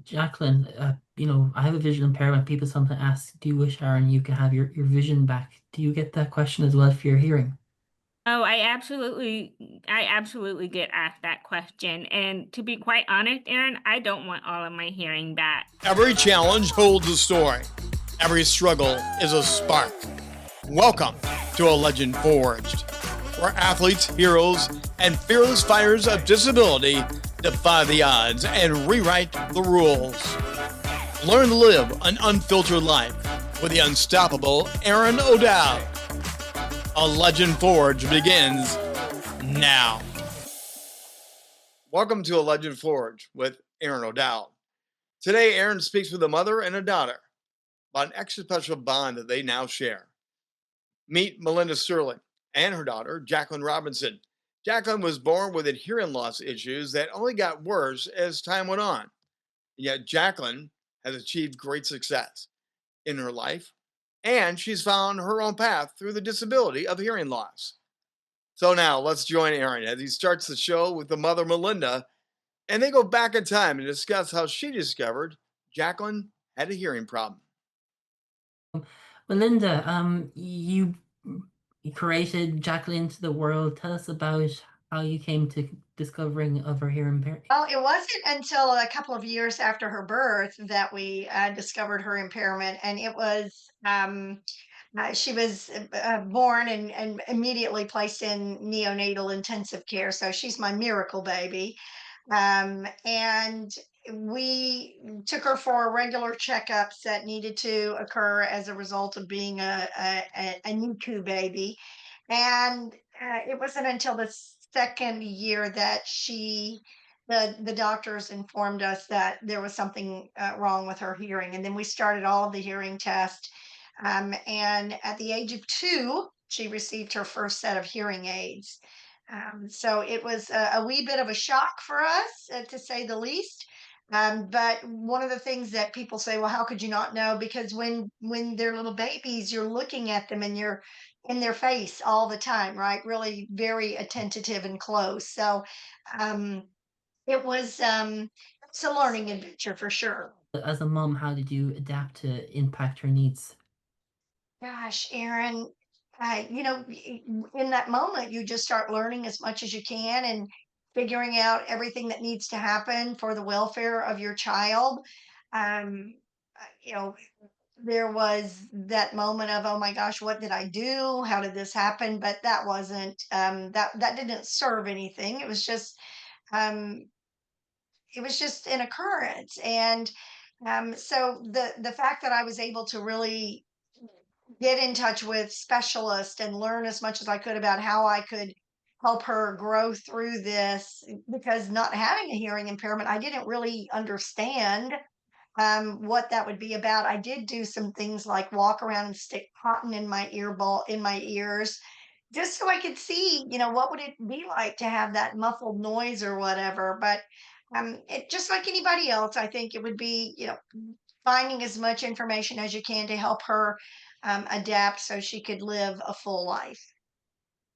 Jacqueline, I have a visual impairment. People sometimes ask, do you wish, Aaron, you could have your vision back? Do you get that question as well for your hearing? Oh, I absolutely get asked that question. And to be quite honest, Aaron, I don't want all of my hearing back. Every challenge holds a story. Every struggle is a spark. Welcome to A Legend Forged, where athletes, heroes, and fearless fighters of disability defy the odds and rewrite the rules. Learn to live an unfiltered life with the unstoppable Aron O'Dowd. A Legend Forged begins now. Welcome to A Legend Forged with Aron O'Dowd. Today, Aron speaks with a mother and a daughter about an extra special bond that they now share. Meet Melinda Starling and her daughter, Jacqueline Robertson. Jacqueline was born with hearing loss issues that only got worse as time went on. Yet Jacqueline has achieved great success in her life, and she's found her own path through the disability of hearing loss. So now let's join Aron as he starts the show with the mother, Melinda, and they go back in time and discuss how she discovered Jacqueline had a hearing problem. Melinda, you created Jacqueline into the world. Tell us about how you came to discovering of her hearing impairment. Well, it wasn't until a couple of years after her birth that we discovered her impairment, and it was she was born and immediately placed in neonatal intensive care. So she's my miracle baby, and we took her for regular checkups that needed to occur as a result of being a NICU baby. And it wasn't until the second year that the doctors informed us that there was something wrong with her hearing. And then we started all of the hearing tests. And at the age of 2, she received her first set of hearing aids. So it was a wee bit of a shock for us, to say the least. But one of the things that people say, well, how could you not know? Because when they're little babies, you're looking at them and you're in their face all the time, right? Really very attentive and close. So um, it's a learning adventure for sure. As a mom, how did you adapt to impact her needs? Gosh, Aaron, in that moment, you just start learning as much as you can and figuring out everything that needs to happen for the welfare of your child. Um, you know, there was that moment of, oh my gosh, what did I do? How did this happen? But that wasn't that didn't serve anything. Um, it was just an occurrence, and so the fact that I was able to really get in touch with specialists and learn as much as I could about how I could help her grow through this, because not having a hearing impairment, I didn't really understand what that would be about. I did do some things like walk around and stick cotton in my in my ears, just so I could see, what would it be like to have that muffled noise or whatever. But it just like anybody else, I think it would be, finding as much information as you can to help her adapt so she could live a full life.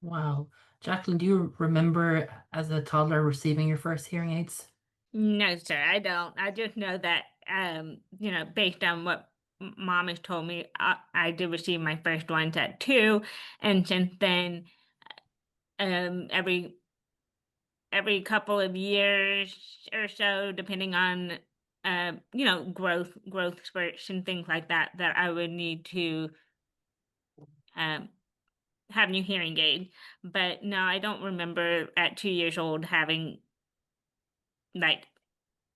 Wow. Jacqueline, do you remember as a toddler receiving your first hearing aids? No, sir, I don't. I just know that, based on what mom has told me, I did receive my first ones at 2, and since then, every couple of years or so, depending on, growth spurts and things like that, that I would need to um, have new hearing aids. But no, I don't remember at 2 years old having like,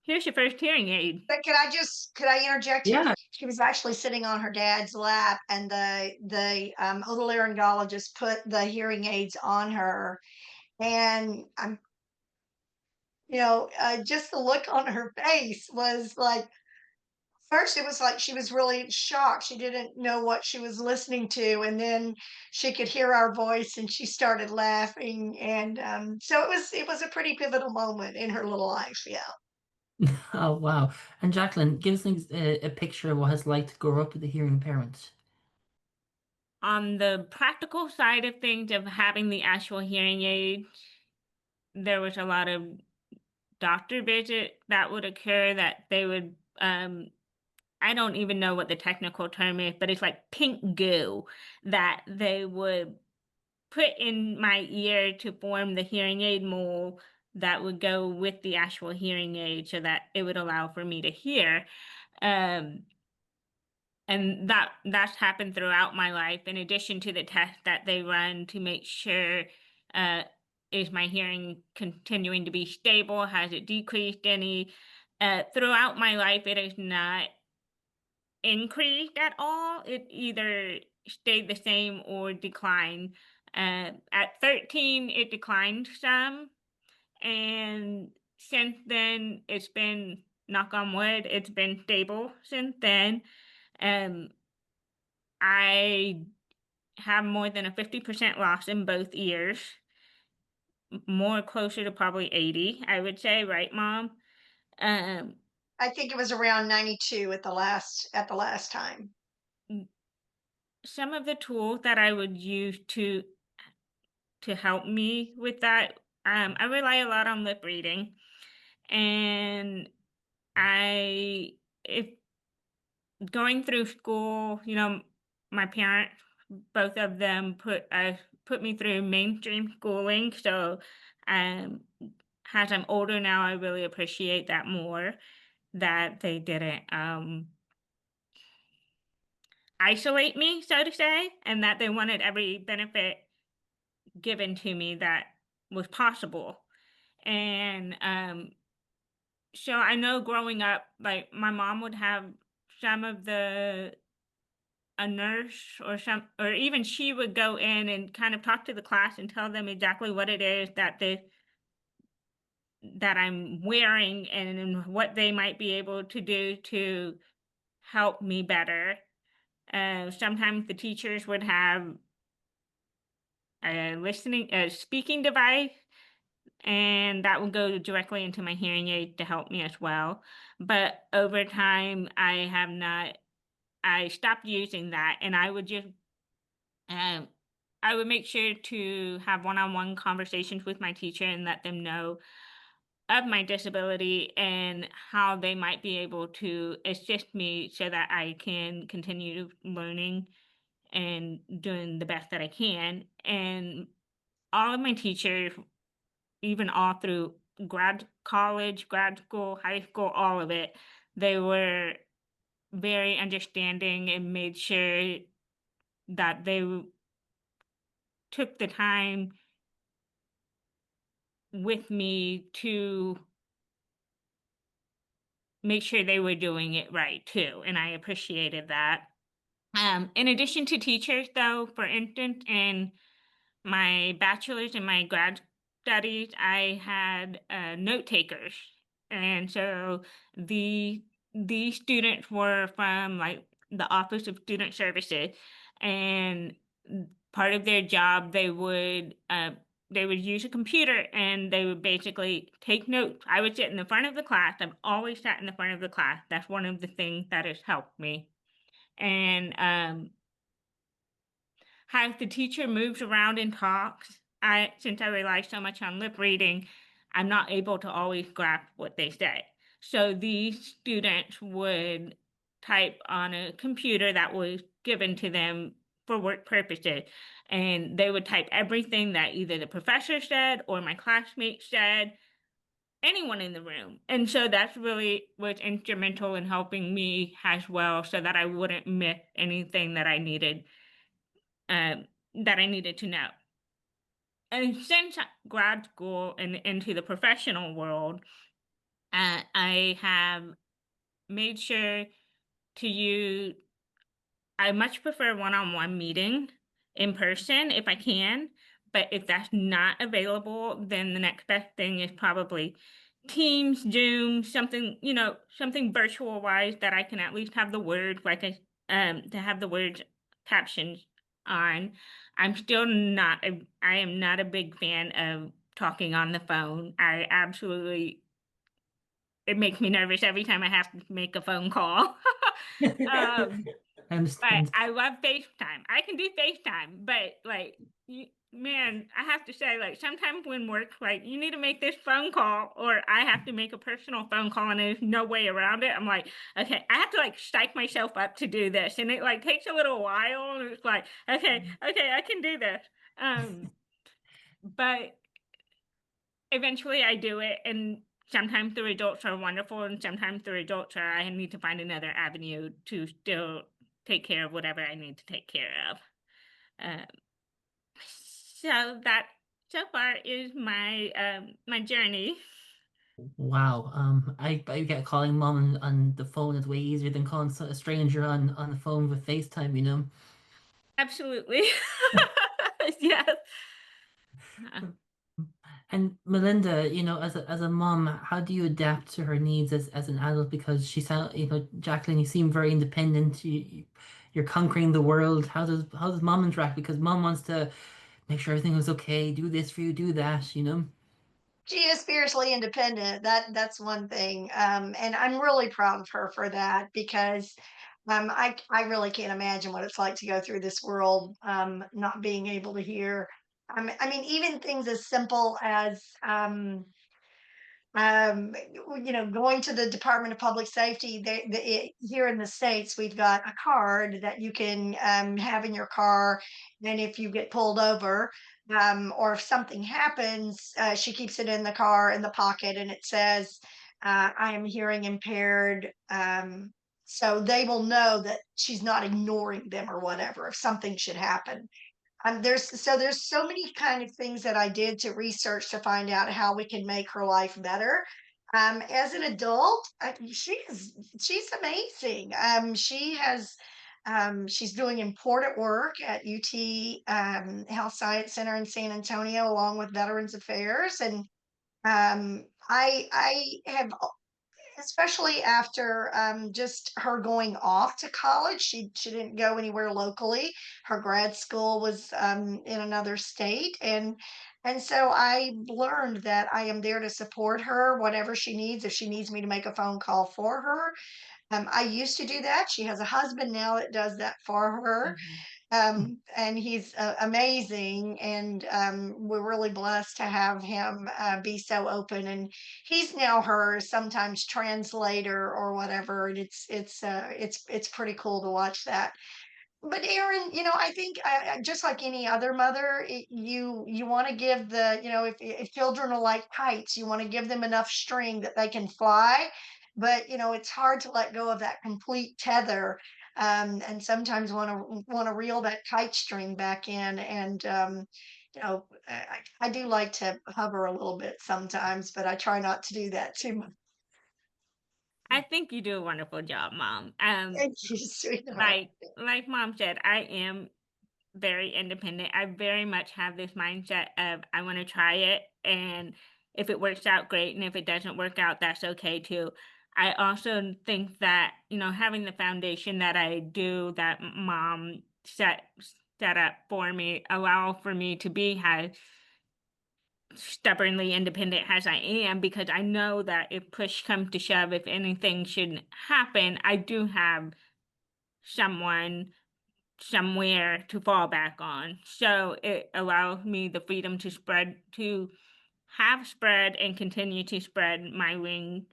here's your first hearing aid. But could I interject here? Yeah. She was actually sitting on her dad's lap, and the otolaryngologist put the hearing aids on her, and just the look on her face was like, first it was like she was really shocked. She didn't know what she was listening to, and then she could hear our voice, and she started laughing, and so it was a pretty pivotal moment in her little life. Yeah. Oh, wow. And Jacqueline, give us a picture of what it's like to grow up with a hearing impairment. On the practical side of things of having the actual hearing aid, there was a lot of doctor visit that would occur that they would, I don't even know what the technical term is, but it's like pink goo that they would put in my ear to form the hearing aid mold that would go with the actual hearing aid so that it would allow for me to hear. Um, and that's happened throughout my life, in addition to the tests that they run to make sure, uh, is my hearing continuing to be stable? Has it decreased any? Throughout my life, it has not increased at all. It either stayed the same or declined. At 13, it declined some, and since then, it's been, knock on wood, it's been stable since then. Um, I have more than a 50% loss in both ears, more closer to probably 80, I would say, right, Mom? Um, I think it was around 92 at the last time. some of the tools that I would use to help me with that, I rely a lot on lip reading, and I if going through school, my parents, both of them put me through mainstream schooling, so um as I'm older now, I really appreciate that more, that they didn't isolate me, so to say, and that they wanted every benefit given to me that was possible. And so I know growing up, like my mom would have some of the a nurse or even she would go in and kind of talk to the class and tell them exactly what it is that I'm wearing and what they might be able to do to help me better. Sometimes the teachers would have a speaking device, and that would go directly into my hearing aid to help me as well. But over time, I stopped using that, and um, I would make sure to have one-on-one conversations with my teacher and let them know of my disability and how they might be able to assist me so that I can continue learning and doing the best that I can. And all of my teachers, even all through college, grad school, high school, all of it, they were very understanding and made sure that they took the time with me to make sure they were doing it right too, and I appreciated that. In addition to teachers, though, for instance, in my bachelor's and my grad studies, I had note takers, and so the these students were from like the Office of Student Services, and part of their job they would use a computer and they would basically take notes. I would sit in the front of the class. I've always sat in the front of the class. That's one of the things that has helped me. And as the teacher moves around and talks, since I rely so much on lip reading, I'm not able to always grasp what they say. So these students would type on a computer that was given to them for work purposes, and they would type everything that either the professor said or my classmates said, anyone in the room. And so that's really was instrumental in helping me as well, so that I wouldn't miss anything um, that I needed to know. And since grad school and into the professional world, I have made sure to use, I much prefer one-on-one meeting in person if I can, but if that's not available, then the next best thing is probably Teams, Zoom, something, something virtual wise that I can at least have the words to have the words captions on. I am not a big fan of talking on the phone. It makes me nervous every time I have to make a phone call. I But understand. I love FaceTime. I can do FaceTime, but like, Man, I have to say, like, sometimes when work, like, you need to make this phone call, or I have to make a personal phone call, and there's no way around it. I'm like, okay, I have to like psych myself up to do this, and it like takes a little while, and it's like, okay, I can do this. But eventually I do it, and sometimes the results are wonderful, and sometimes the results are I need to find another avenue to still take care of whatever I need to take care of. Um, so that so far is my journey. Wow. I get calling mom on the phone is way easier than calling a stranger on the phone with FaceTime, you know? Absolutely. Yes. And Melinda, you know, as a mom, how do you adapt to her needs as an adult? Because she sound, you know, Jacqueline, you seem very independent. You're conquering the world. How does mom interact? Because mom wants to make sure everything was okay, do this for you, do that, you know? She is fiercely independent. That's one thing, and I'm really proud of her for that because I really can't imagine what it's like to go through this world not being able to hear. I mean, even things as simple as going to the Department of Public Safety. Here in the States, we've got a card that you can have in your car. And if you get pulled over, or if something happens, she keeps it in the car in the pocket and it says, I am hearing impaired. So they will know that she's not ignoring them or whatever if something should happen. There's so many kind of things that I did to research to find out how we can make her life better. As an adult, she's amazing. She's doing important work at UT Health Science Center in San Antonio, along with Veterans Affairs, and I have, especially after just her going off to college. She didn't go anywhere locally. Her grad school was in another state, and so I learned that I am there to support her, whatever she needs. If she needs me to make a phone call for her, I used to do that. She has a husband now that does that for her, Mhm. and he's amazing, and we're really blessed to have him be so open, and he's now her sometimes translator or whatever, and it's pretty cool to watch that. But Aaron, I think just like any other mother, you want to give if children are like kites, you want to give them enough string that they can fly. But it's hard to let go of that complete tether, and sometimes want to reel that kite string back in. And I do like to hover a little bit sometimes, but I try not to do that too much. I think you do a wonderful job, Mom. Thank you, sweetheart. Like Mom said, I am very independent. I very much have this mindset of I want to try it, and if it works out, great, and if it doesn't work out, that's okay too. I also think that having the foundation that I do, that Mom set up for me, allow for me to be as stubbornly independent as I am, because I know that if push comes to shove, if anything should happen, I do have someone somewhere to fall back on. So it allows me the freedom to have spread and continue to spread my wing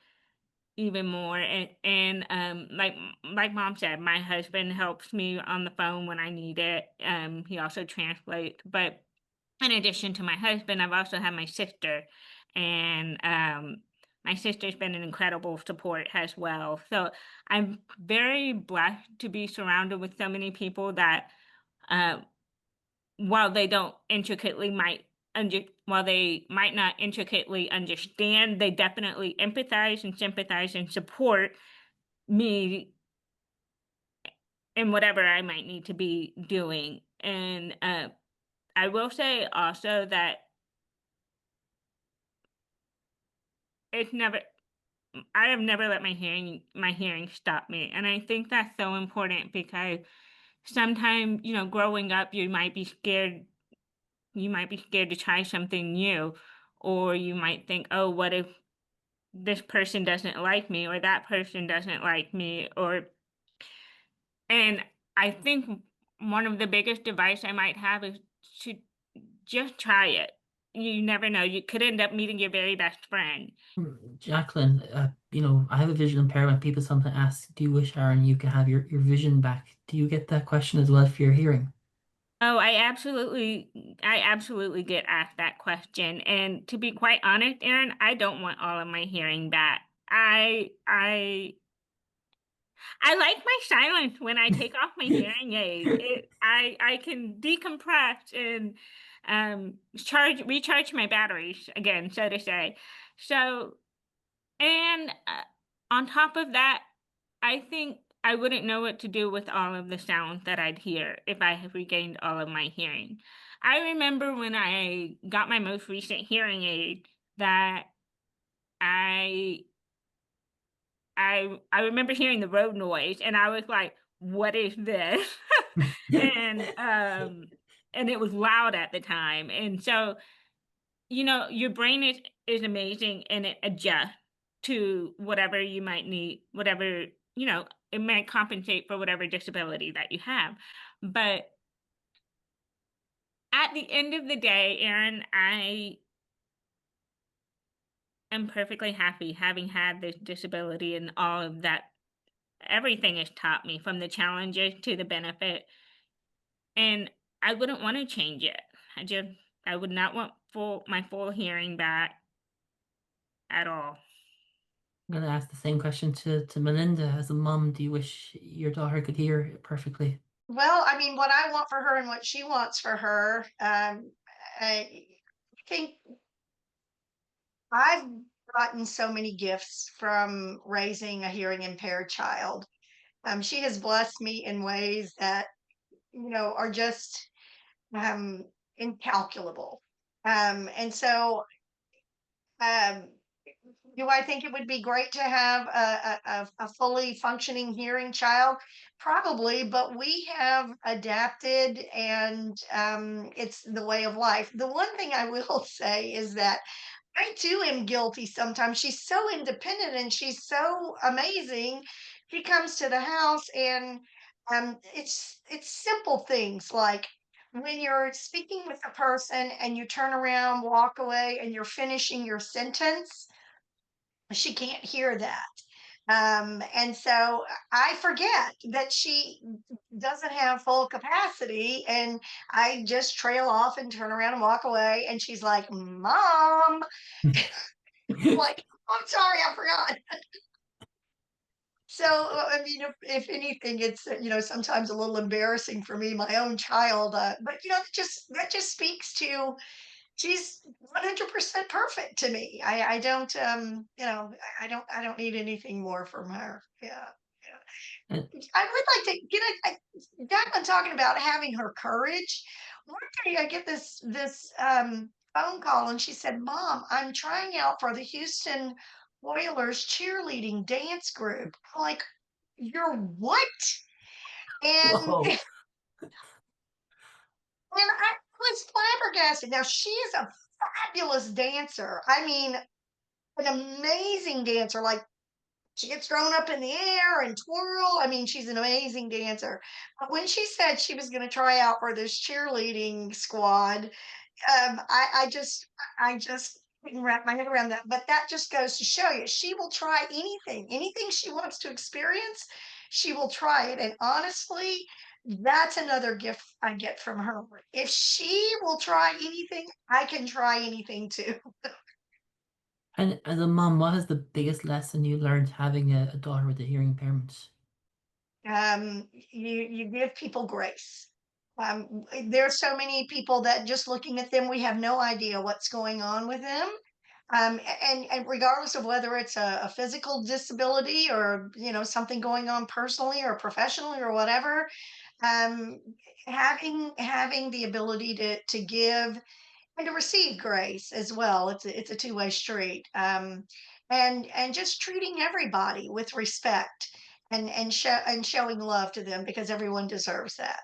even more. And like Mom said, my husband helps me on the phone when I need it. He also translates, but in addition to my husband, I've also had my sister, and my sister's been an incredible support as well. So I'm very blessed to be surrounded with so many people that, uh, while they don't intricately might while they might not intricately understand, they definitely empathize and sympathize and support me in whatever I might need to be doing. And I will say also that it's never I have never let my hearing stop me, and I think that's so important because sometimes, growing up, you might be scared to try something new, or you might think, "Oh, what if this person doesn't like me, or that person doesn't like me?" And I think one of the biggest advice I might have is to just try it. You never know. You could end up meeting your very best friend. Jacqueline, I have a visual impairment. People sometimes ask, do you wish, Aaron, you could have your vision back? Do you get that question as well for your hearing? Oh, I absolutely get asked that question. And to be quite honest, Aaron, I don't want all of my hearing back. I like my silence when I take off my hearing aid. I can decompress and recharge my batteries again, so to say. So, and on top of that, I think I wouldn't know what to do with all of the sounds that I'd hear if I had regained all of my hearing. I remember when I got my most recent hearing aid that I I remember hearing the road noise and I was like, "What is this?" and and it was loud at the time. And so, your brain is amazing and it adjusts to whatever you might need, whatever, it might compensate for whatever disability that you have. But at the end of the day, Aaron, I am perfectly happy having had this disability and all of that. Everything has taught me from the challenges to the benefit, and I wouldn't want to change it. I would not want my full hearing back at all. I'm going to ask the same question to Melinda. As a mom, do you wish your daughter could hear perfectly? Well, I mean, what I want for her and what she wants for her, I think I've gotten so many gifts from raising a hearing impaired child. She has blessed me in ways that, are just um, incalculable. And so, um, do I think it would be great to have a fully functioning hearing child? Probably, but we have adapted and it's the way of life. The one thing I will say is that I too am guilty sometimes. She's so independent and she's so amazing. She comes to the house and it's simple things like when you're speaking with a person and you turn around, walk away, and you're finishing your sentence, she can't hear that. And so I forget that she doesn't have full capacity, and I just trail off and turn around and walk away. And she's like, "Mom," I'm like, "I'm sorry, I forgot." So, I mean, if anything, it's sometimes a little embarrassing for me, my own child. But that just speaks to she's 100% perfect to me. I don't I don't need anything more from her. Yeah. Uh, Yeah. I would like to Jacqueline talking about having her courage. One day I get this phone call and she said, "Mom, I'm trying out for the Houston Oilers cheerleading dance group." I'm like, "You're what?" And Whoa. And I was flabbergasted. Now she is a fabulous dancer. I mean, an amazing dancer. Like she gets thrown up in the air and twirl. I mean, she's an amazing dancer. But when she said she was going to try out for this cheerleading squad, I just couldn't wrap my head around that. But that just goes to show you, she will try anything she wants to experience, she will try it. And honestly, that's another gift I get from her. If she will try anything, I can try anything too. And as a mom, what is the biggest lesson you learned having a daughter with a hearing impairment? You give people grace. There's so many people that just looking at them, we have no idea what's going on with them. And regardless of whether it's a physical disability or something going on personally or professionally or whatever, um, having the ability to give and to receive grace as well. It's a two-way street. And just treating everybody with respect and showing love to them because everyone deserves that.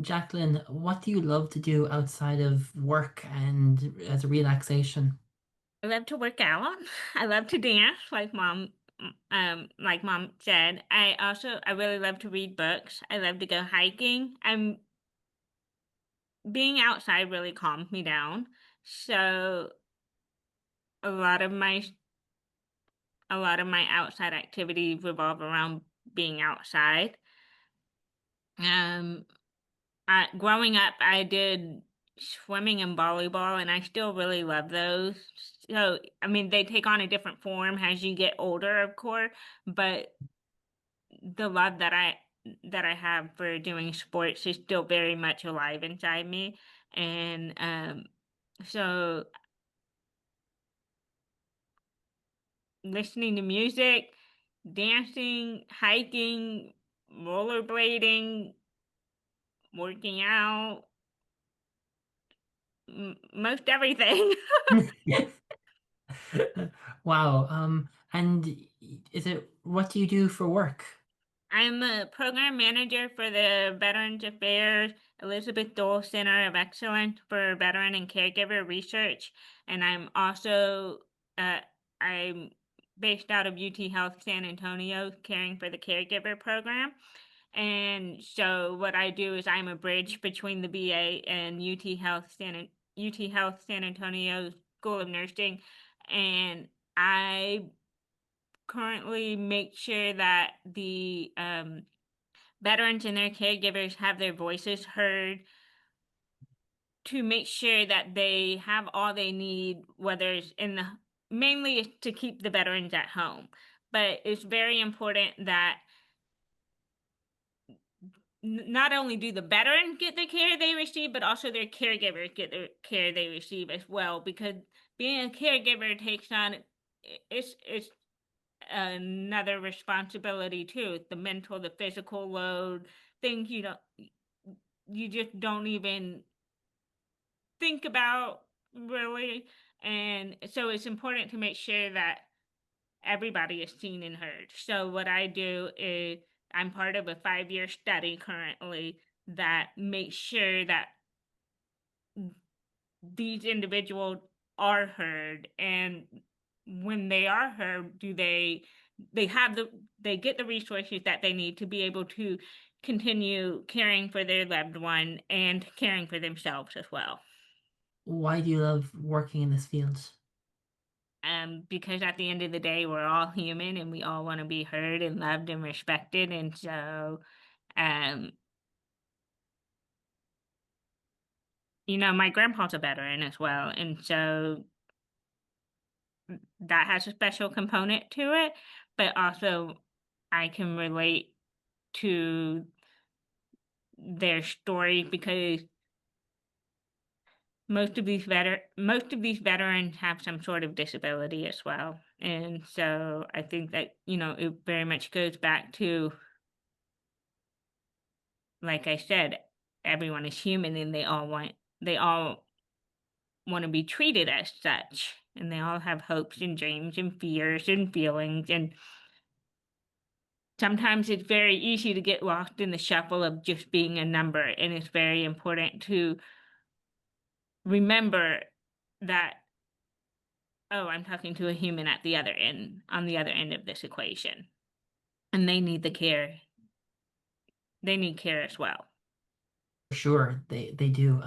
Jacqueline, what do you love to do outside of work and as a relaxation? I love to work out. I love to dance, like mom said. I really love to read books. I love to go hiking. being outside really calmed me down. So a lot of my a lot of my outside activities revolve around being outside. Um, growing up, I did swimming and volleyball, and I still really love those. So, I mean, they take on a different form as you get older, of course, but the love that I have for doing sports is still very much alive inside me, and so listening to music, dancing, hiking, rollerblading, working out, most everything. Wow. And is it what do you do for work? I'm a program manager for the Veterans Affairs Elizabeth Dole Center of Excellence for Veteran and Caregiver Research, and uh, I'm based out of UT Health San Antonio, caring for the caregiver program. And so what I do is I'm a bridge between the VA and UT Health San Antonio School of Nursing, and I currently make sure that the veterans and their caregivers have their voices heard, to make sure that they have all they need, whether it's mainly it's to keep the veterans at home. But it's very important that not only do the veterans get the care they receive, but also their caregivers get the care they receive as well. Because being a caregiver takes on it's another responsibility too. The mental, the physical load, things you just don't even think about really. And so it's important to make sure that everybody is seen and heard. So what I do is I'm part of a 5-year study currently that makes sure that these individuals are heard, and when they are heard, they have they get the resources that they need to be able to continue caring for their loved one and caring for themselves as well. Why do you love working in this field? Because at the end of the day, we're all human and we all want to be heard and loved and respected. And so, um, my grandpa's a veteran as well. And so that has a special component to it. But also, I can relate to their story because most of these veterans have some sort of disability as well. And so I think that, it very much goes back to, like I said, everyone is human and they all want to be treated as such. And they all have hopes and dreams and fears and feelings. And sometimes it's very easy to get lost in the shuffle of just being a number. And it's very important to remember that, oh, I'm talking to a human on the other end of this equation. And they need the care. They need care as well. For sure, they do.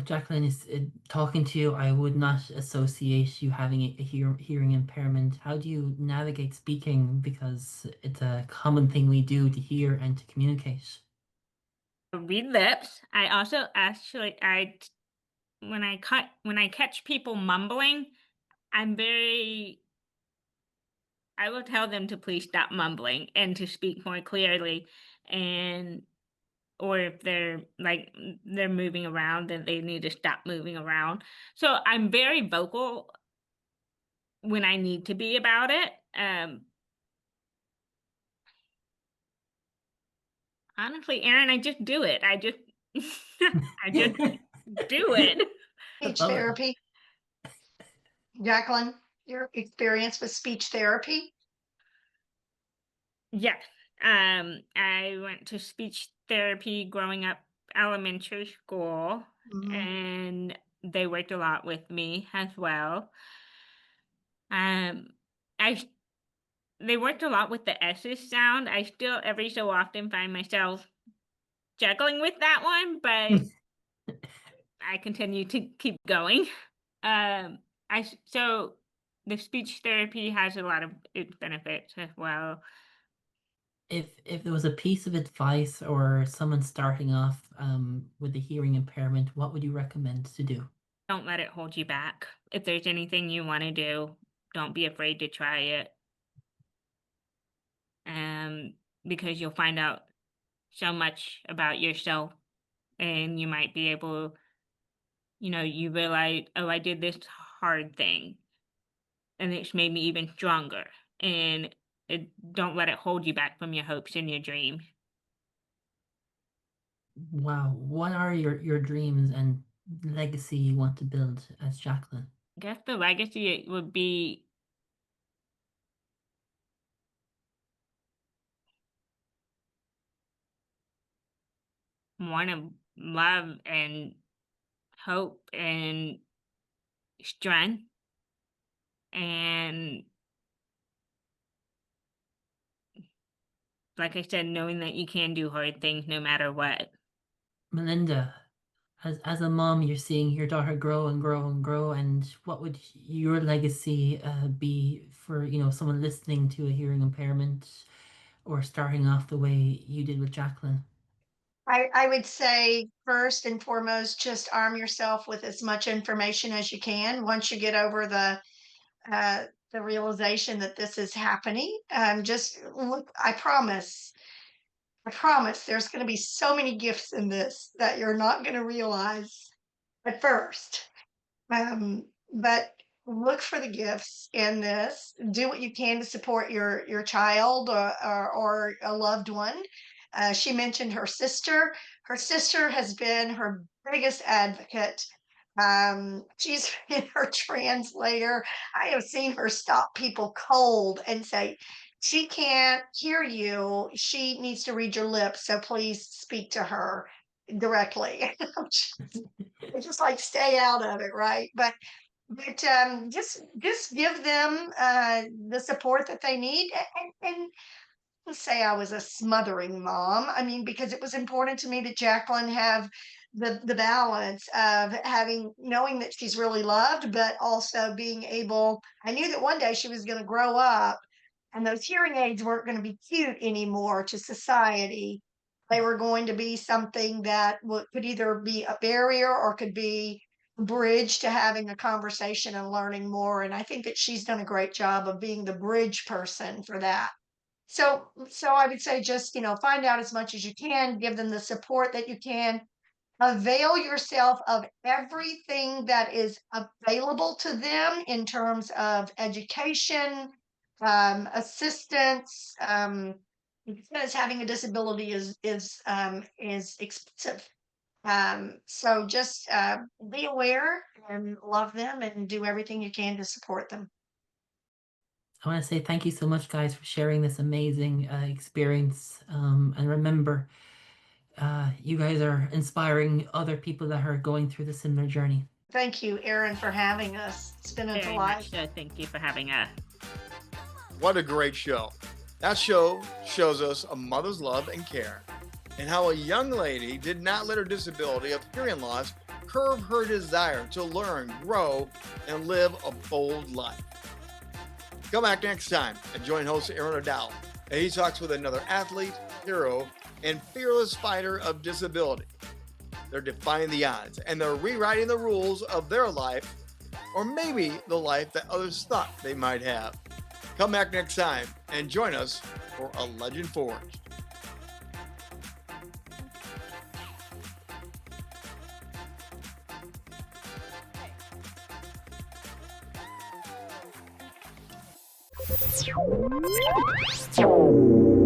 Jacqueline, is talking to you, I would not associate you having a hearing impairment. How do you navigate speaking? Because it's a common thing we do to hear and to communicate. Read lips. I also actually when I catch people mumbling, I will tell them to please stop mumbling and to speak more clearly, and or if they're moving around, then they need to stop moving around. So I'm very vocal when I need to be about it. Honestly, Aron, I just do it. I just I just do it. Speech Well, therapy. Jacqueline, your experience with speech therapy? Yes. I went to speech therapy growing up elementary school, Mhm. and they worked a lot with me as well. Um, I they worked a lot with the S's sound. I still every so often find myself struggling with that one, but I continue to keep going. So the speech therapy has a lot of its benefits as well. If there was a piece of advice or someone starting off with a hearing impairment, what would you recommend to do? Don't let it hold you back. If there's anything you want to do, don't be afraid to try it. Because you'll find out so much about yourself, and you might be able, you realize, oh, I did this hard thing, and it's made me even stronger. And don't let it hold you back from your hopes and your dreams. Wow, what are your dreams and legacy you want to build as Jacqueline? I guess the legacy would be one of love and hope and strength, and like I said, knowing that you can do hard things no matter what. Melinda, as a mom, you're seeing your daughter grow and grow and grow, and what would your legacy be for, someone listening to a hearing impairment or starting off the way you did with Jacqueline? I would say first and foremost, just arm yourself with as much information as you can. Once you get over the realization that this is happening, just look. I promise, there's going to be so many gifts in this that you're not going to realize at first. But look for the gifts in this. Do what you can to support your child or a loved one. She mentioned her sister. Her sister has been her biggest advocate. She's been her translator. I have seen her stop people cold and say, she can't hear you. She needs to read your lips. So please speak to her directly. It's just like stay out of it, right? But just give them the support that they need, and say I was a smothering mom. I mean, because it was important to me that Jacqueline have the balance of having knowing that she's really loved, but also being able. I knew that one day she was going to grow up, and those hearing aids weren't going to be cute anymore to society. They were going to be something that could either be a barrier or could be a bridge to having a conversation and learning more. And I think that she's done a great job of being the bridge person for that. So I would say just, find out as much as you can, give them the support that you can, avail yourself of everything that is available to them in terms of education, assistance, because having a disability is expensive. So just be aware and love them and do everything you can to support them. I want to say thank you so much, guys, for sharing this amazing experience. And remember, you guys are inspiring other people that are going through the similar journey. Thank you, Aron, for having us. It's been a Very delight. much so. Thank you for having us. What a great show. That show shows us a mother's love and care, and how a young lady did not let her disability of hearing loss curb her desire to learn, grow, and live a bold life. Come back next time and join host Aron O'Dowd as he talks with another athlete, hero, and fearless fighter of disability. They're defying the odds and they're rewriting the rules of their life, or maybe the life that others thought they might have. Come back next time and join us for A Legend Forged. Thank you.